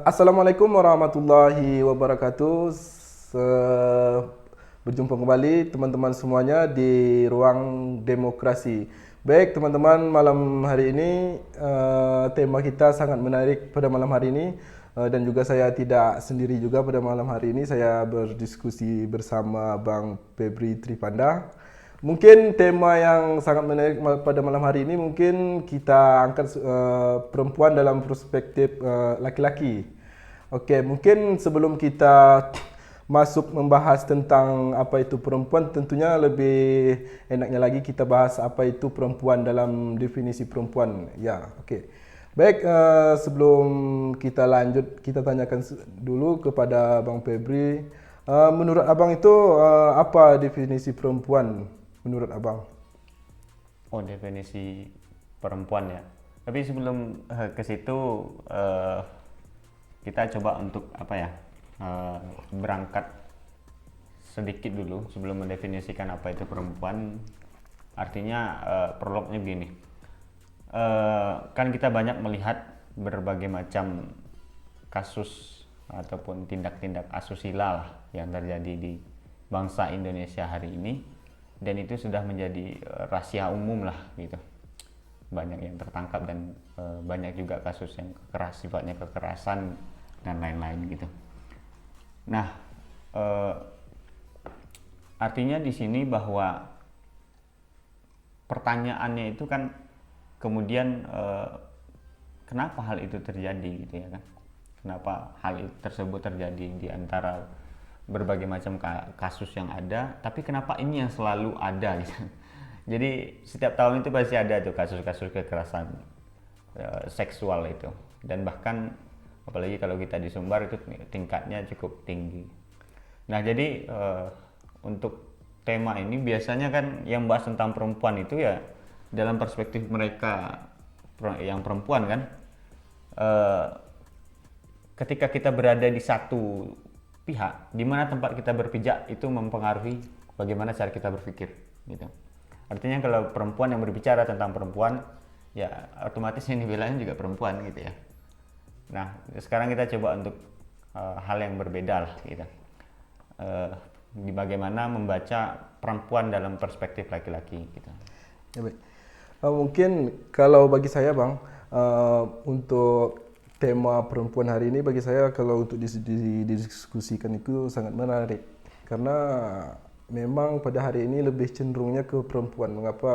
Assalamualaikum warahmatullahi wabarakatuh. Berjumpa kembali teman-teman semuanya di ruang demokrasi. Baik teman-teman, malam hari ini tema kita sangat menarik pada malam hari ini, dan juga saya tidak sendiri juga pada malam hari ini. Saya berdiskusi bersama Bang Febri Tripanda. Mungkin tema yang sangat menarik pada malam hari ini mungkin kita angkat perempuan dalam perspektif laki-laki. Oke, mungkin sebelum kita masuk membahas tentang apa itu perempuan, tentunya lebih enaknya lagi kita bahas apa itu perempuan dalam definisi perempuan. Ya, oke. Baik, sebelum kita lanjut, kita tanyakan dulu kepada Bang Febri. Menurut Abang itu apa definisi perempuan? Menurut Abang? Oh, definisi perempuan ya. Tapi sebelum ke situ kita coba untuk berangkat sedikit dulu sebelum mendefinisikan apa itu perempuan. Artinya prolognya begini. Kan kita banyak melihat berbagai macam kasus ataupun tindak-tindak asusila lah yang terjadi di bangsa Indonesia hari ini. Dan itu sudah menjadi rahasia umum lah gitu, banyak yang tertangkap dan banyak juga kasus yang sifatnya kekerasan dan lain-lain gitu. Nah, artinya di sini bahwa pertanyaannya itu kan kemudian kenapa hal itu terjadi gitu ya kan, kenapa hal tersebut terjadi di antara berbagai macam kasus yang ada, tapi kenapa ini yang selalu ada gitu. Jadi setiap tahun itu pasti ada tuh kasus-kasus kekerasan seksual itu, dan bahkan apalagi kalau kita di Sumbar itu tingkatnya cukup tinggi. Nah jadi untuk tema ini biasanya kan yang bahas tentang perempuan itu ya dalam perspektif mereka yang perempuan kan, ketika kita berada di satu pihak, di mana tempat kita berpijak itu mempengaruhi bagaimana cara kita berpikir gitu. Artinya kalau perempuan yang berbicara tentang perempuan, ya otomatis yang dibelanya juga perempuan gitu ya. Nah, sekarang kita coba untuk hal yang berbeda lah gitu. Di bagaimana membaca perempuan dalam perspektif laki-laki gitu. Ya, baik. Mungkin kalau bagi saya Bang, untuk tema perempuan hari ini bagi saya kalau untuk didiskusikan itu sangat menarik, karena memang pada hari ini lebih cenderungnya ke perempuan. Mengapa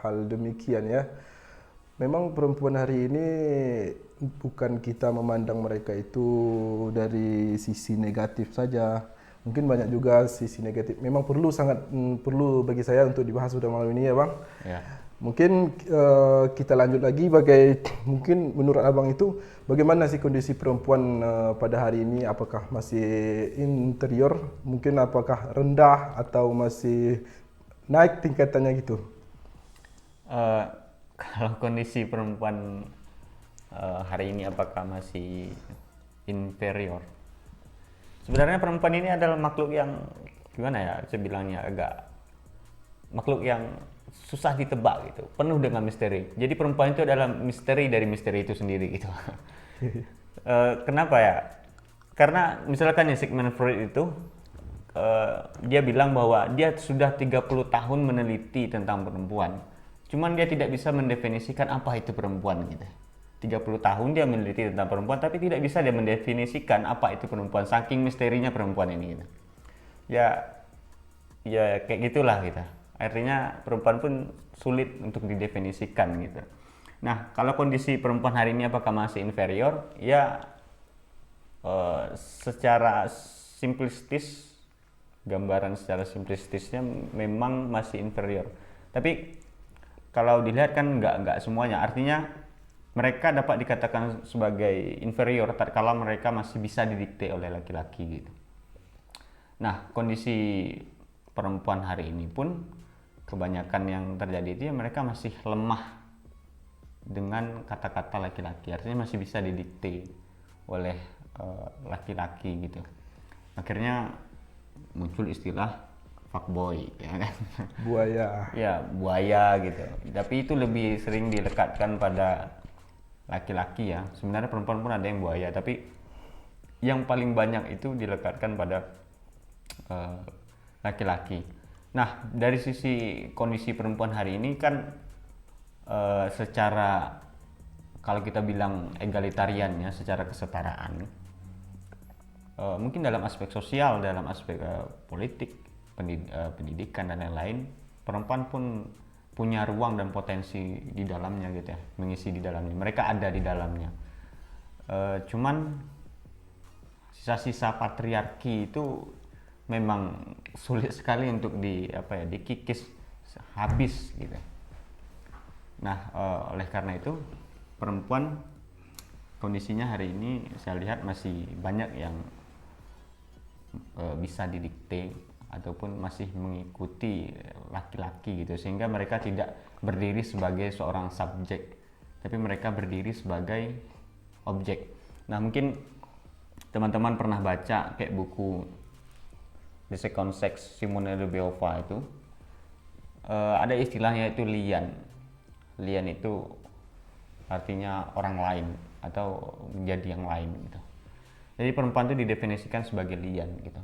hal demikian ya? Memang perempuan hari ini bukan kita memandang mereka itu dari sisi negatif saja. Mungkin banyak juga sisi negatif. Memang sangat perlu bagi saya untuk dibahas pada malam ini ya Bang. Ya. Mungkin kita lanjut lagi mungkin menurut Abang itu bagaimana sih kondisi perempuan pada hari ini? Apakah masih interior? Mungkin apakah rendah atau masih naik tingkatannya gitu? Kalau kondisi perempuan hari ini apakah masih inferior? Sebenarnya perempuan ini adalah makhluk yang gimana ya, saya bilangnya agak makhluk yang susah ditebak gitu, penuh dengan misteri. Jadi perempuan itu adalah misteri dari misteri itu sendiri gitu. Kenapa ya? Karena misalkan ya Sigmund Freud itu dia bilang bahwa dia sudah 30 tahun meneliti tentang perempuan. Cuman dia tidak bisa mendefinisikan apa itu perempuan gitu. 30 tahun dia meneliti tentang perempuan tapi tidak bisa dia mendefinisikan apa itu perempuan, saking misterinya perempuan ini gitu. Ya kayak gitulah gitu. Artinya perempuan pun sulit untuk didefinisikan gitu. Nah, kalau kondisi perempuan hari ini apakah masih inferior? Ya secara simplistis, gambaran secara simplistisnya memang masih inferior. Tapi kalau dilihat kan nggak semuanya. Artinya mereka dapat dikatakan sebagai inferior tatkala mereka masih bisa didikte oleh laki-laki gitu. Nah, kondisi perempuan hari ini pun kebanyakan yang terjadi itu ya mereka masih lemah dengan kata-kata laki-laki, artinya masih bisa didikte oleh laki-laki gitu. Akhirnya muncul istilah fuckboy ya kan. Buaya. Ya, buaya gitu. Tapi itu lebih sering dilekatkan pada laki-laki ya. Sebenarnya perempuan pun ada yang buaya, tapi yang paling banyak itu dilekatkan pada eh, laki-laki. Nah, dari sisi kondisi perempuan hari ini kan secara, kalau kita bilang egalitarian ya, secara kesetaraan, mungkin dalam aspek sosial, dalam aspek politik, pendidikan dan lain-lain, perempuan pun punya ruang dan potensi di dalamnya gitu ya, mengisi di dalamnya. Mereka ada di dalamnya. Cuman sisa-sisa patriarki itu memang sulit sekali untuk dikikis habis gitu. Nah, oleh karena itu perempuan kondisinya hari ini saya lihat masih banyak yang bisa didikte ataupun masih mengikuti laki-laki gitu, sehingga mereka tidak berdiri sebagai seorang subjek, tapi mereka berdiri sebagai objek. Nah, mungkin teman-teman pernah baca kayak buku The Second Sex Simone de Beauvoir itu, ada istilahnya itu lian. Lian itu artinya orang lain atau menjadi yang lain gitu. Jadi perempuan itu didefinisikan sebagai lian gitu,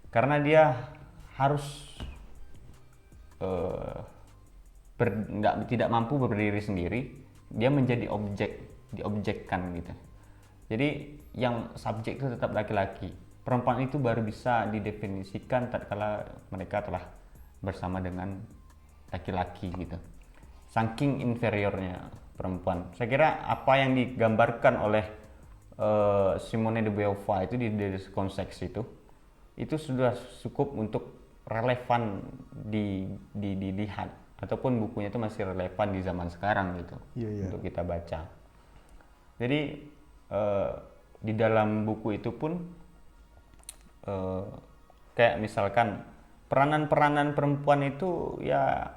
karena dia harus tidak mampu berdiri sendiri, dia menjadi objek, diobjekkan gitu. Jadi yang subjek itu tetap laki-laki. Perempuan itu baru bisa didefinisikan tatkala mereka telah bersama dengan laki-laki gitu. Saking inferiornya perempuan. Saya kira apa yang digambarkan oleh Simone de Beauvoir itu di The Second Sex itu sudah cukup untuk relevan dilihat, ataupun bukunya itu masih relevan di zaman sekarang gitu, untuk kita baca. Jadi di dalam buku itu pun kayak misalkan peranan-peranan perempuan itu ya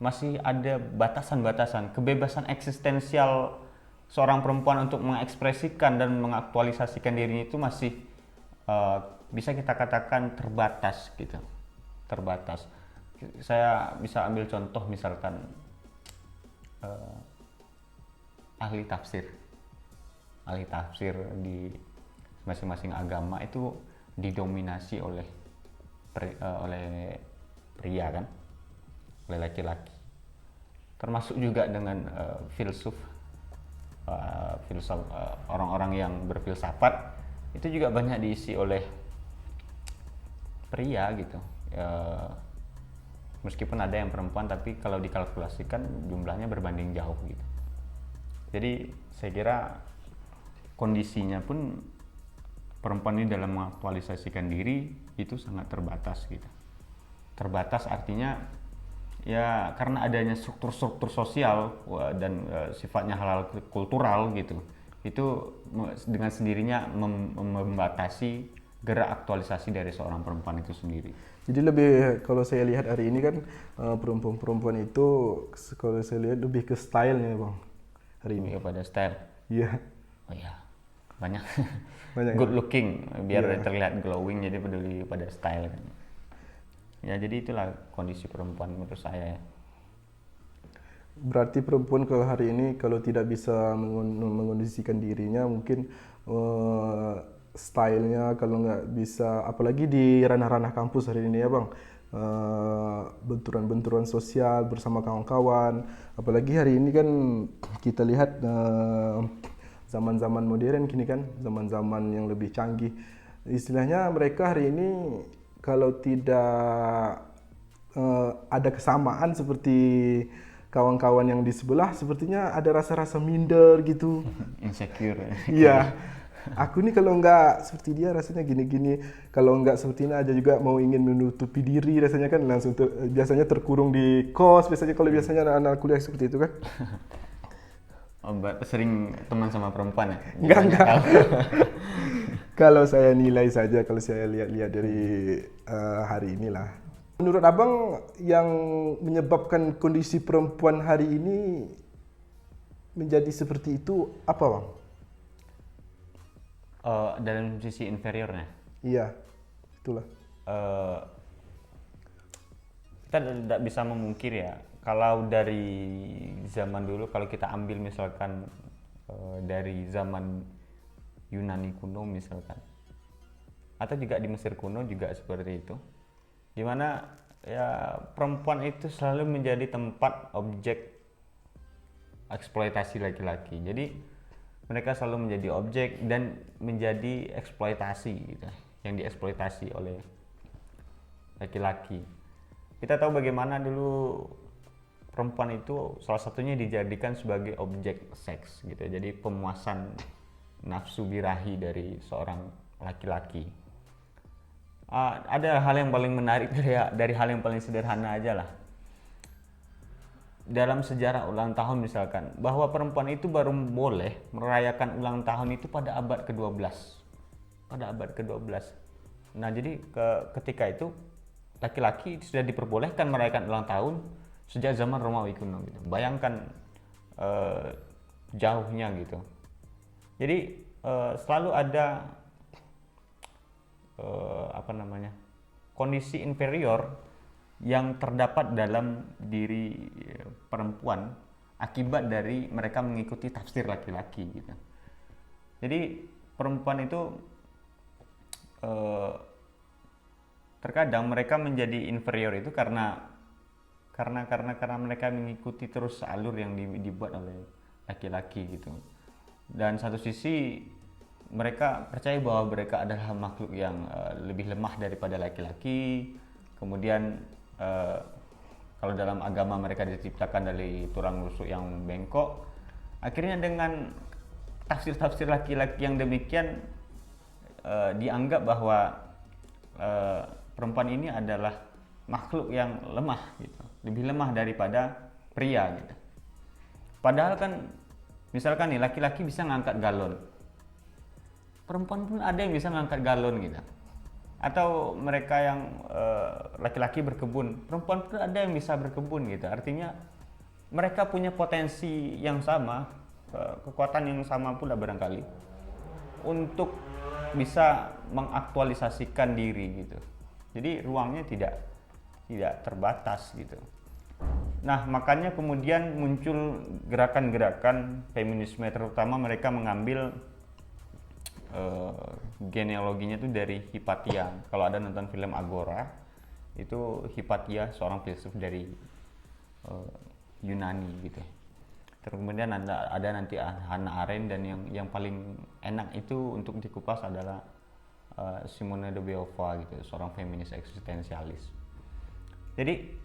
masih ada batasan-batasan. Kebebasan eksistensial seorang perempuan untuk mengekspresikan dan mengaktualisasikan dirinya itu masih bisa kita katakan terbatas gitu, terbatas. Saya bisa ambil contoh misalkan ahli tafsir di masing-masing agama itu didominasi oleh pria kan, oleh laki-laki. Termasuk juga dengan filsuf, orang-orang yang berfilsafat itu juga banyak diisi oleh pria gitu. Meskipun ada yang perempuan, tapi kalau dikalkulasikan jumlahnya berbanding jauh gitu. Jadi saya kira kondisinya pun perempuan ini dalam mengaktualisasikan diri itu sangat terbatas gitu. Terbatas artinya ya karena adanya struktur-struktur sosial dan sifatnya halal kultural gitu. Itu dengan sendirinya membatasi gerak aktualisasi dari seorang perempuan itu sendiri. Jadi lebih, kalau saya lihat hari ini kan perempuan-perempuan itu kalau saya lihat lebih ke stylenya bang hari ini. Lebih pada style. Iya. Oh iya, banyak. Banyak. Good looking biar terlihat glowing, jadi peduli pada style kan. Ya jadi itulah kondisi perempuan menurut saya ya. Berarti perempuan kalau hari ini kalau tidak bisa mengondisikan dirinya, mungkin stylenya kalau nggak bisa, apalagi di ranah-ranah kampus hari ini ya bang, benturan-benturan sosial bersama kawan-kawan, apalagi hari ini kan kita lihat zaman-zaman modern kini kan, zaman-zaman yang lebih canggih, istilahnya mereka hari ini kalau tidak ada kesamaan seperti kawan-kawan yang di sebelah, sepertinya ada rasa-rasa minder gitu. Insecure. Iya. Aku nih kalau nggak seperti dia rasanya gini-gini. Kalau nggak seperti ini aja juga mau ingin menutupi diri rasanya kan, langsung biasanya terkurung di kos. Biasanya kalau biasanya anak-anak kuliah seperti itu kan. Oh, sering teman sama perempuan ya? Enggak. Kalau saya nilai saja, kalau saya lihat-lihat dari hari inilah. Menurut abang yang menyebabkan kondisi perempuan hari ini menjadi seperti itu apa bang? Dalam sisi inferiornya? Iya, itulah. Kita tidak bisa memungkir ya, kalau dari zaman dulu, kalau kita ambil misalkan dari zaman Yunani kuno misalkan, atau juga di Mesir kuno juga seperti itu, dimana ya perempuan itu selalu menjadi tempat objek eksploitasi laki-laki. Jadi mereka selalu menjadi objek dan menjadi eksploitasi gitu, yang dieksploitasi oleh laki-laki. Kita tahu bagaimana dulu perempuan itu salah satunya dijadikan sebagai objek seks gitu, jadi pemuasan nafsu birahi dari seorang laki-laki. Ada hal yang paling menarik dari hal yang paling sederhana aja lah. Dalam sejarah ulang tahun misalkan, bahwa perempuan itu baru boleh merayakan ulang tahun itu pada abad ke-12. Pada abad ke-12. Nah, jadi ketika itu laki-laki sudah diperbolehkan merayakan ulang tahun sejak zaman Romawi kuno gitu. Bayangkan jauhnya gitu. Jadi selalu ada kondisi inferior yang terdapat dalam diri perempuan akibat dari mereka mengikuti tafsir laki-laki gitu. Jadi perempuan itu terkadang mereka menjadi inferior itu karena mereka mengikuti terus alur yang dibuat oleh laki-laki gitu. Dan satu sisi mereka percaya bahwa mereka adalah makhluk yang lebih lemah daripada laki-laki. Kemudian kalau dalam agama mereka diciptakan dari tulang rusuk yang bengkok. Akhirnya dengan tafsir-tafsir laki-laki yang demikian dianggap bahwa perempuan ini adalah makhluk yang lemah gitu, lebih lemah daripada pria gitu. Padahal kan misalkan nih laki-laki bisa ngangkat galon, perempuan pun ada yang bisa ngangkat galon gitu. Atau mereka yang laki-laki berkebun, perempuan pun ada yang bisa berkebun gitu. Artinya mereka punya potensi yang sama, kekuatan yang sama pula barangkali untuk bisa mengaktualisasikan diri gitu. Jadi ruangnya tidak terbatas gitu. Nah, makanya kemudian muncul gerakan-gerakan feminisme, terutama mereka mengambil genealoginya itu dari Hypatia. Kalau ada nonton film Agora, itu Hypatia seorang filsuf dari Yunani gitu. Terus kemudian ada nanti Hannah Arendt, dan yang paling enak itu untuk dikupas adalah Simone de Beauvoir gitu, seorang feminis eksistensialis. Jadi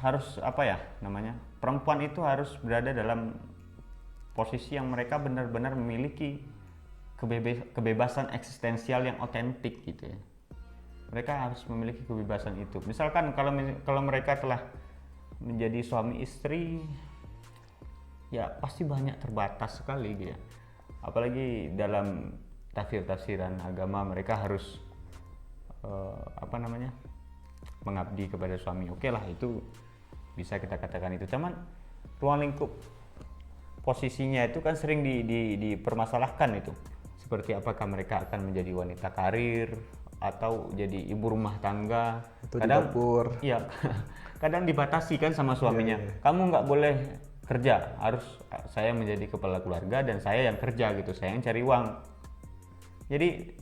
harus apa ya namanya, perempuan itu harus berada dalam posisi yang mereka benar-benar memiliki kebebasan eksistensial yang otentik gitu ya. Mereka harus memiliki kebebasan itu. Misalkan kalau mereka telah menjadi suami istri, ya pasti banyak terbatas sekali gitu ya. Apalagi dalam tafsiran agama mereka harus mengabdi kepada suami. Oke lah, itu bisa kita katakan itu. Cuman ruang lingkup posisinya itu kan sering dipermasalahkan itu. Seperti apakah mereka akan menjadi wanita karir atau jadi ibu rumah tangga, atau kadang, di dapur. Iya, kadang dibatasi kan sama suaminya. Kamu nggak boleh kerja, harus saya menjadi kepala keluarga dan saya yang kerja gitu, saya yang cari uang. Jadi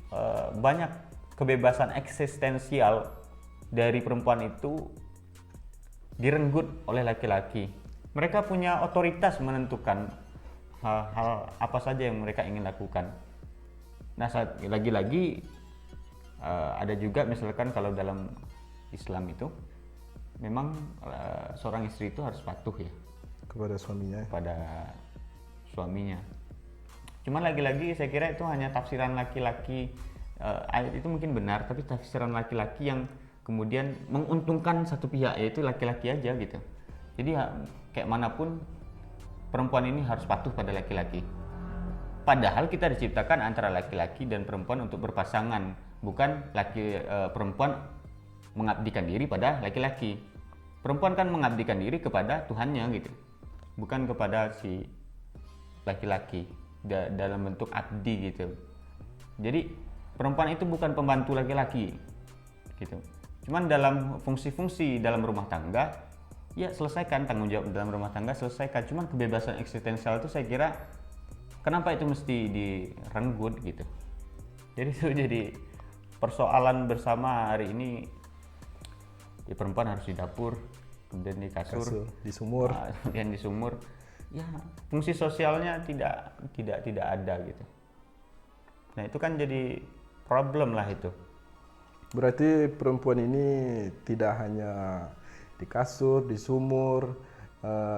banyak kebebasan eksistensial dari perempuan itu direnggut oleh laki-laki. Mereka punya otoritas menentukan hal-hal apa saja yang mereka ingin lakukan. Nah, lagi-lagi ada juga misalkan kalau dalam Islam itu memang seorang istri itu harus patuh ya kepada suaminya. Cuman lagi-lagi saya kira itu hanya tafsiran laki-laki. Ayat itu mungkin benar, tapi tafsiran laki-laki yang kemudian menguntungkan satu pihak, yaitu laki-laki aja gitu. Jadi kayak manapun perempuan ini harus patuh pada laki-laki. Padahal kita diciptakan antara laki-laki dan perempuan untuk berpasangan, bukan perempuan mengabdikan diri pada laki-laki. Perempuan kan mengabdikan diri kepada Tuhannya gitu, bukan kepada si laki-laki dalam bentuk abdi gitu. Jadi perempuan itu bukan pembantu laki-laki gitu. Cuman dalam fungsi-fungsi dalam rumah tangga, ya selesaikan tanggung jawab dalam rumah tangga, selesaikan. Cuman kebebasan eksistensial itu saya kira kenapa itu mesti direnggut gitu. Jadi itu jadi persoalan bersama hari ini. Ya, perempuan harus di dapur, kemudian di kasur, di sumur. kemudian di sumur. Ya, fungsi sosialnya tidak ada gitu. Nah, itu kan jadi problem lah itu. Berarti perempuan ini tidak hanya di kasur, di sumur,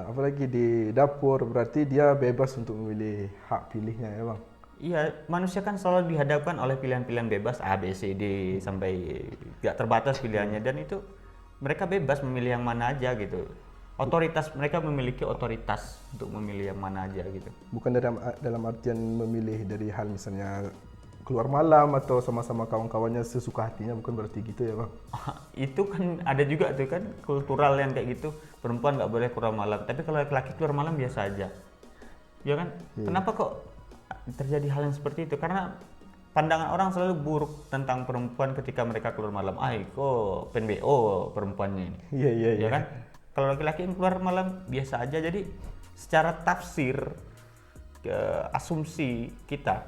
apalagi di dapur, berarti dia bebas untuk memilih hak pilihnya ya Bang? Iya, manusia kan selalu dihadapkan oleh pilihan-pilihan bebas A, B, C, D sampai gak terbatas pilihannya, dan itu mereka bebas memilih yang mana aja gitu. Mereka memiliki otoritas untuk memilih yang mana aja gitu. Bukan dalam artian memilih dari hal misalnya keluar malam atau sama-sama kawan-kawannya sesuka hatinya, bukan berarti gitu ya Bang? Itu kan ada juga tuh kan kultural yang kayak gitu, perempuan nggak boleh keluar malam, tapi kalau laki-laki keluar malam biasa aja, ya kan? Kenapa kok terjadi hal yang seperti itu? Karena pandangan orang selalu buruk tentang perempuan ketika mereka keluar malam. Kok PNBO perempuannya ini. Iya. Ya kan? Kalau laki-laki yang keluar malam biasa aja. Jadi secara tafsir, asumsi kita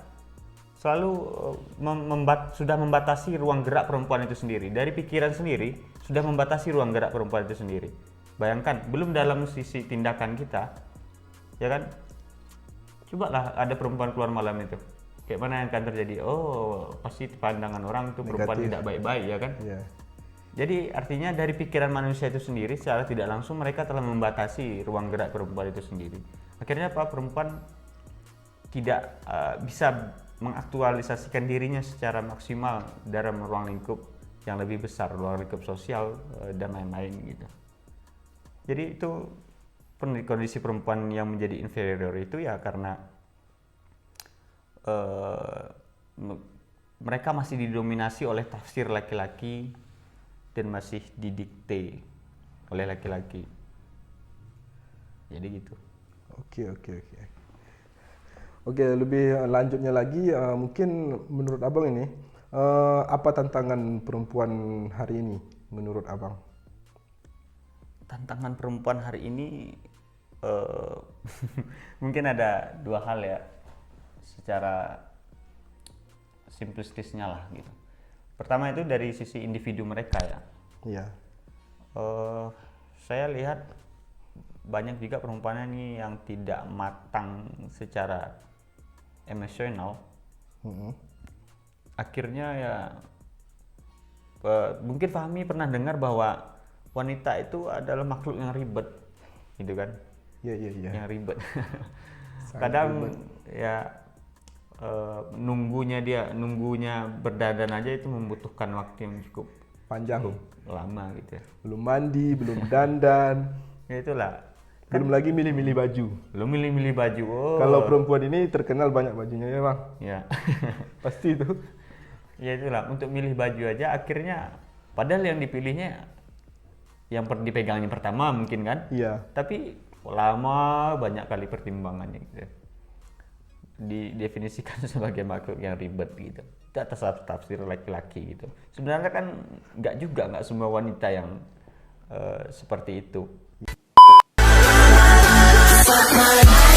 selalu sudah membatasi ruang gerak perempuan itu sendiri. Dari pikiran sendiri sudah membatasi ruang gerak perempuan itu sendiri. Bayangkan, belum dalam sisi tindakan kita, ya kan? Cobalah ada perempuan keluar malam itu, kayak mana yang akan terjadi? Pasti pandangan orang itu perempuan Negatif. tidak baik-baik, ya kan? Iya. Jadi artinya dari pikiran manusia itu sendiri secara tidak langsung mereka telah membatasi ruang gerak perempuan itu sendiri. Akhirnya apa? Perempuan tidak bisa mengaktualisasikan dirinya secara maksimal dalam ruang lingkup yang lebih besar, ruang lingkup sosial dan lain-lain gitu. Jadi itu kondisi perempuan yang menjadi inferior itu ya karena mereka masih didominasi oleh tafsir laki-laki dan masih didikte oleh laki-laki. Jadi gitu. Oke, lebih lanjutnya lagi, mungkin menurut Abang ini, apa tantangan perempuan hari ini menurut Abang? Tantangan perempuan hari ini mungkin ada dua hal ya, secara simplistisnya lah gitu. Pertama itu dari sisi individu mereka ya. Iya. Saya lihat banyak juga perempuan ini yang tidak matang secara emosional. Akhirnya ya mungkin Fahmi pernah dengar bahwa wanita itu adalah makhluk yang ribet, gitu kan? Iya. Yang ribet. Sangat Kadang ribet. ya nunggunya berdandan aja itu membutuhkan waktu yang cukup Panjang. lama gitu ya. Belum mandi, belum dandan, Ya itulah. belum lagi milih-milih baju. Belum milih-milih baju. Kalau perempuan ini terkenal banyak bajunya ya Bang? Ya. Pasti itu. Ya itulah, untuk milih baju aja akhirnya padahal yang dipilihnya yang dipegangnya pertama mungkin kan? Iya. Tapi lama, banyak kali pertimbangannya gitu. Didefinisikan sebagai makhluk yang ribet gitu. Itu atas tafsir laki-laki gitu. Sebenarnya kan nggak semua wanita yang seperti itu. Fuck my life.